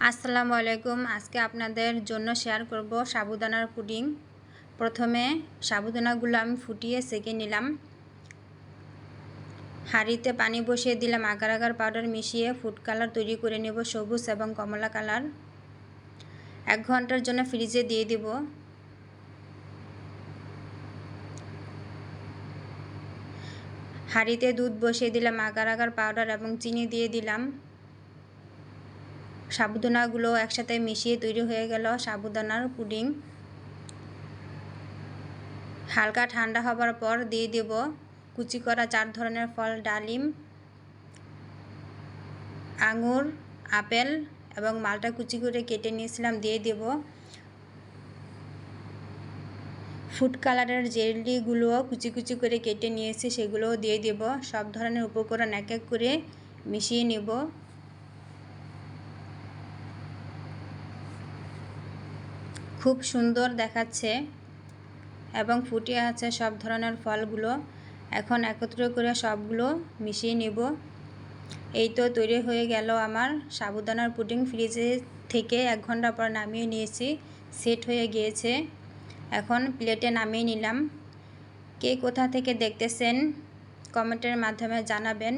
আসসালামু আলাইকুম। আজকে আপনাদের জন্য শেয়ার করব সাবুদানার পুডিং। প্রথমে সাবুদানাগুলো আমি ফুটিয়ে সেঁকে নিলাম। হাঁড়িতে পানি বসিয়ে দিলাম, আগার আগার পাউডার মিশিয়ে ফুড কালার তৈরি করে নেব, সবুজ এবং কমলা কালার। 1 ঘন্টার জন্য ফ্রিজে দিয়ে দিব। হাঁড়িতে দুধ বসিয়ে দিলাম, আগার আগার পাউডার এবং চিনি দিয়ে দিলাম। সাবুদানাগুলো একসাথে মিশিয়ে তৈরি হয়ে গেল সাবুদানার পুডিং। হালকা ঠান্ডা হবার পর দিয়ে দেব কুচি করা 4 ধরনের ফল, ডালিম, আঙুর, আপেল এবং মালটা কুচি করে কেটে নিয়েছিলাম দিয়ে দেব। ফুড কালারের জেলিগুলোও কুচি কুচি করে কেটে নিয়েছি, সেগুলোও দিয়ে দেব। সব ধরনের উপকরণ এক এক করে মিশিয়ে নেব। খুব সুন্দর দেখাচ্ছে এবং ফুটে আছে সব ধরনের ফলগুলো। এখন একত্র করে সবগুলো মিশিয়ে নেব। এই তো তৈরি হয়ে গেল আমার সাবুদানার পুডিং। ফ্রিজে থেকে 1 ঘন্টা পর নামিয়ে নিয়েছি, সেট হয়ে গিয়েছে। এখন প্লেটে নামিয়ে নিলাম। কে কোথা থেকে দেখতেছেন কমেন্টের মাধ্যমে জানাবেন।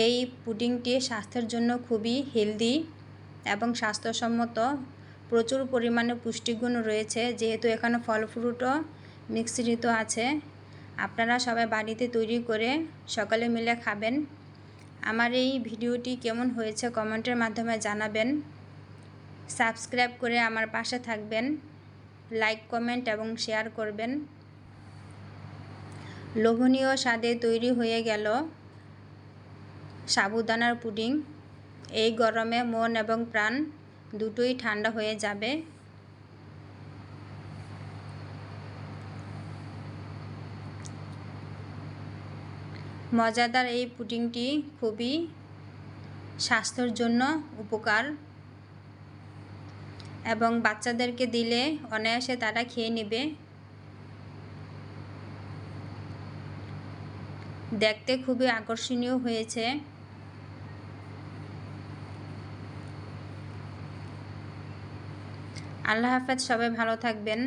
এই পুডিংটি স্বাস্থ্যের জন্য খুবই হেলদি এবং স্বাস্থ্যসম্মত। প্রচুর পরিমাণে পুষ্টিগুণ রয়েছে, যেহেতু এখানে ফল ফ্রুটও মিশ্রিত আছে। আপনারা সবাই বাড়িতে তৈরি করে সকালে মিলে খাবেন। আমার এই ভিডিওটি কেমন হয়েছে কমেন্টের মাধ্যমে জানাবেন। সাবস্ক্রাইব করে আমার পাশে থাকবেন, লাইক কমেন্ট এবং শেয়ার করবেন। লোভনীয় স্বাদে তৈরি হয়ে গেল সাবুদানার পুডিং। এই গরমে মন এবং প্রাণ দুটোই ঠান্ডা হয়ে যাবে। মজাদার এই পুডিংটি খুবই স্বাস্থ্যের জন্য উপকার এবং বাচ্চাদেরকে দিলে অনায়াসে তারা খেয়ে নেবে। দেখতে খুবই আকর্ষণীয় হয়েছে। আল্লাহ হাফেজ, সবাই ভালো থাকবেন।